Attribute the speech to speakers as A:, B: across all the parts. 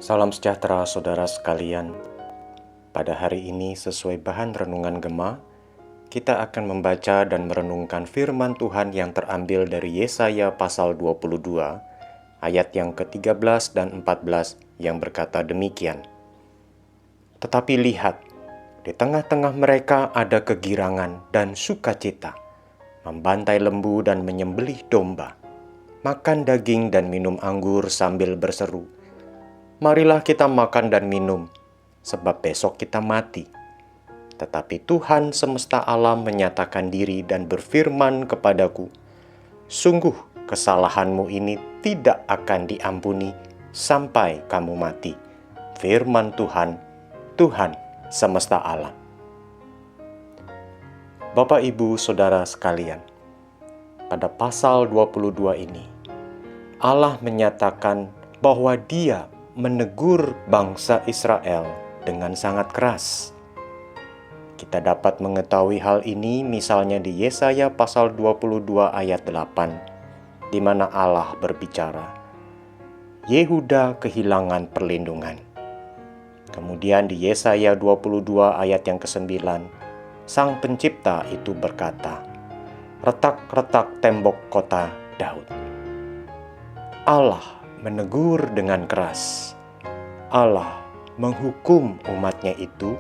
A: Salam sejahtera saudara sekalian. Pada hari ini sesuai bahan renungan Gema, kita akan membaca dan merenungkan firman Tuhan yang terambil dari Yesaya pasal 22, ayat yang ke-13 dan 14 yang berkata demikian. Tetapi lihat, di tengah-tengah mereka ada kegirangan dan sukacita, membantai lembu dan menyembelih domba, makan daging dan minum anggur sambil berseru, marilah kita makan dan minum, sebab besok kita mati. Tetapi Tuhan semesta alam menyatakan diri dan berfirman kepadaku, sungguh kesalahanmu ini tidak akan diampuni sampai kamu mati. Firman Tuhan, Tuhan semesta alam. Bapak, Ibu, Saudara sekalian, pada pasal 22 ini, Allah menyatakan bahwa Dia menegur bangsa Israel dengan sangat keras. Kita dapat mengetahui hal ini misalnya di Yesaya pasal 22 ayat 8, di mana Allah berbicara, Yehuda kehilangan perlindungan. Kemudian di Yesaya 22 ayat yang ke-9, Sang Pencipta itu berkata, retak-retak tembok kota Daud. Allah menegur dengan keras. Allah menghukum umatnya itu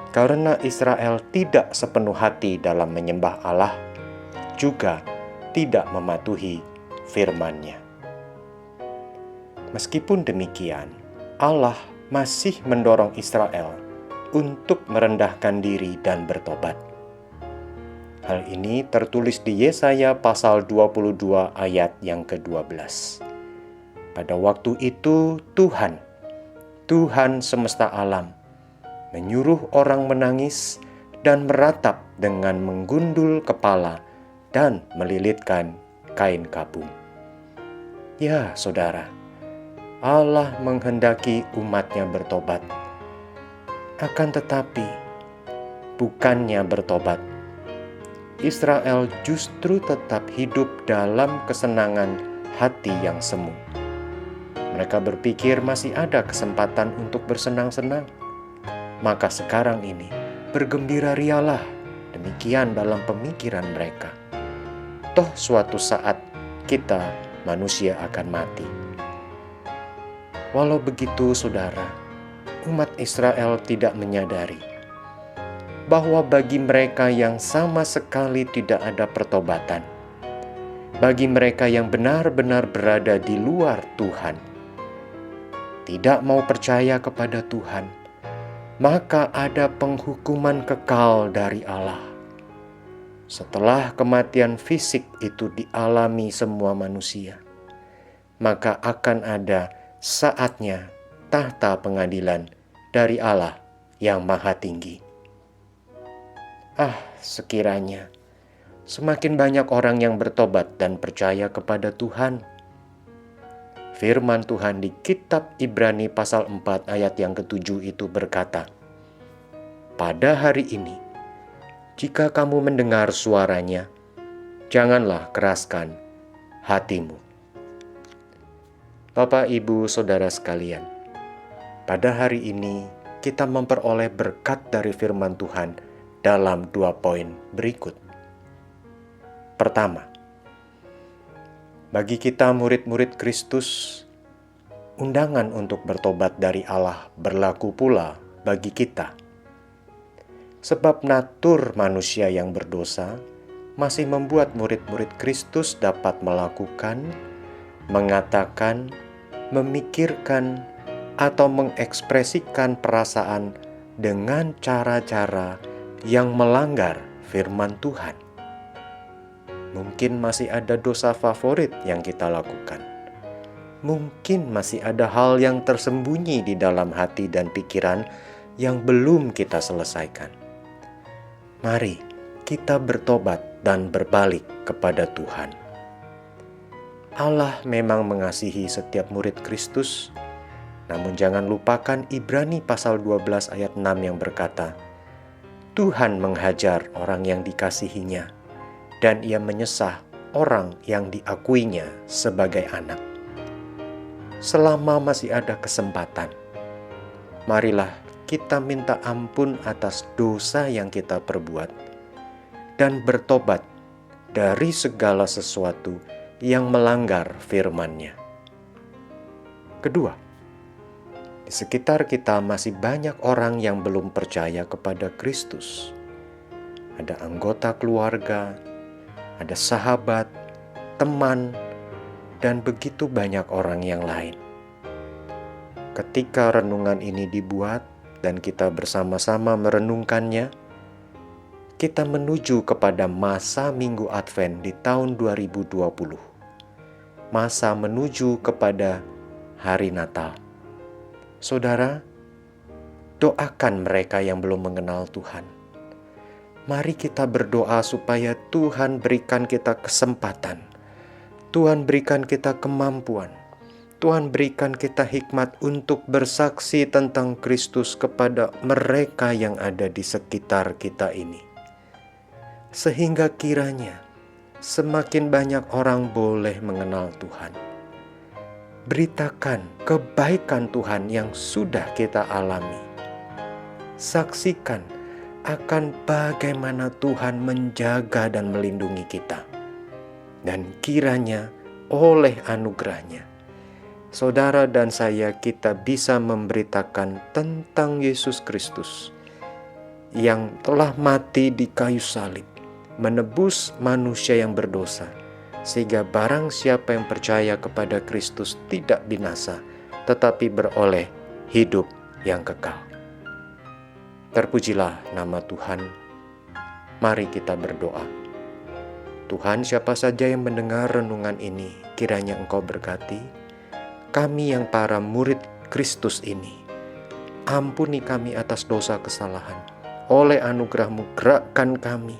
A: karena Israel tidak sepenuh hati dalam menyembah Allah, juga tidak mematuhi firman-Nya. Meskipun demikian, Allah masih mendorong Israel untuk merendahkan diri dan bertobat. Hal ini tertulis di Yesaya pasal 22 ayat yang ke-12. Pada waktu itu Tuhan semesta alam, menyuruh orang menangis dan meratap dengan menggundul kepala dan melilitkan kain kabung. Ya, saudara, Allah menghendaki umatnya bertobat. Akan tetapi, bukannya bertobat, Israel justru tetap hidup dalam kesenangan hati yang semu. Mereka berpikir masih ada kesempatan untuk bersenang-senang. Maka sekarang ini bergembira rialah, demikian dalam pemikiran mereka. Toh suatu saat kita manusia akan mati. Walau begitu saudara, umat Israel tidak menyadari bahwa bagi mereka yang sama sekali tidak ada pertobatan, bagi mereka yang benar-benar berada di luar Tuhan, tidak mau percaya kepada Tuhan, maka ada penghukuman kekal dari Allah. Setelah kematian fisik itu dialami semua manusia, maka akan ada saatnya tahta pengadilan dari Allah yang Maha Tinggi. Sekiranya semakin banyak orang yang bertobat dan percaya kepada Tuhan. Firman Tuhan di kitab Ibrani pasal 4 ayat yang ke-7 itu berkata, pada hari ini, jika kamu mendengar suaranya, janganlah keraskan hatimu. Bapak, Ibu, Saudara sekalian, pada hari ini kita memperoleh berkat dari firman Tuhan dalam 2 poin berikut. Pertama, bagi kita murid-murid Kristus, undangan untuk bertobat dari Allah berlaku pula bagi kita. Sebab natur manusia yang berdosa masih membuat murid-murid Kristus dapat melakukan, mengatakan, memikirkan, atau mengekspresikan perasaan dengan cara-cara yang melanggar firman Tuhan. Mungkin masih ada dosa favorit yang kita lakukan. Mungkin masih ada hal yang tersembunyi di dalam hati dan pikiran yang belum kita selesaikan. Mari kita bertobat dan berbalik kepada Tuhan. Allah memang mengasihi setiap murid Kristus, namun jangan lupakan Ibrani pasal 12 ayat 6 yang berkata, Tuhan menghajar orang yang dikasihinya, dan Ia menyesah orang yang diakuinya sebagai anak. selama masih ada kesempatan, marilah kita minta ampun atas dosa yang kita perbuat dan bertobat dari segala sesuatu yang melanggar firman-Nya. Kedua, di sekitar kita masih banyak orang yang belum percaya kepada Kristus. Ada anggota keluarga, ada sahabat, teman, dan begitu banyak orang yang lain. Ketika renungan ini dibuat dan kita bersama-sama merenungkannya, kita menuju kepada masa Minggu Advent di tahun 2020. Masa menuju kepada hari Natal. Saudara, doakan mereka yang belum mengenal Tuhan. Mari kita berdoa supaya Tuhan berikan kita kesempatan. Tuhan berikan kita kemampuan. Tuhan berikan kita hikmat untuk bersaksi tentang Kristus kepada mereka yang ada di sekitar kita ini. Sehingga kiranya semakin banyak orang boleh mengenal Tuhan. Beritakan kebaikan Tuhan yang sudah kita alami. Saksikan akan bagaimana Tuhan menjaga dan melindungi kita. Dan kiranya oleh anugerah-Nya, saudara dan saya kita bisa memberitakan tentang Yesus Kristus yang telah mati di kayu salib, menebus manusia yang berdosa, sehingga barang siapa yang percaya kepada Kristus tidak binasa, tetapi beroleh hidup yang kekal. Terpujilah nama Tuhan. Mari kita berdoa. Tuhan, siapa saja yang mendengar renungan ini, kiranya Engkau berkati kami yang para murid Kristus ini. Ampuni kami atas dosa kesalahan. Oleh anugerah-Mu gerakkan kami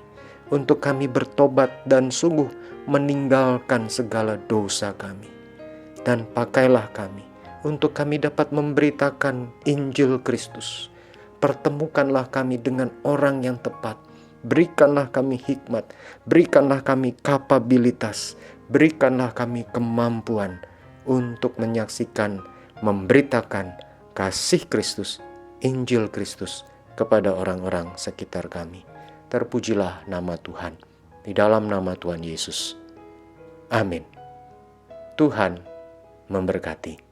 A: untuk kami bertobat dan sungguh meninggalkan segala dosa kami. Dan pakailah kami untuk kami dapat memberitakan Injil Kristus. Pertemukanlah kami dengan orang yang tepat. Berikanlah kami hikmat, berikanlah kami kapabilitas, berikanlah kami kemampuan untuk menyaksikan, memberitakan kasih Kristus, Injil Kristus kepada orang-orang sekitar kami. Terpujilah nama Tuhan, di dalam nama Tuhan Yesus. Amin. Tuhan memberkati.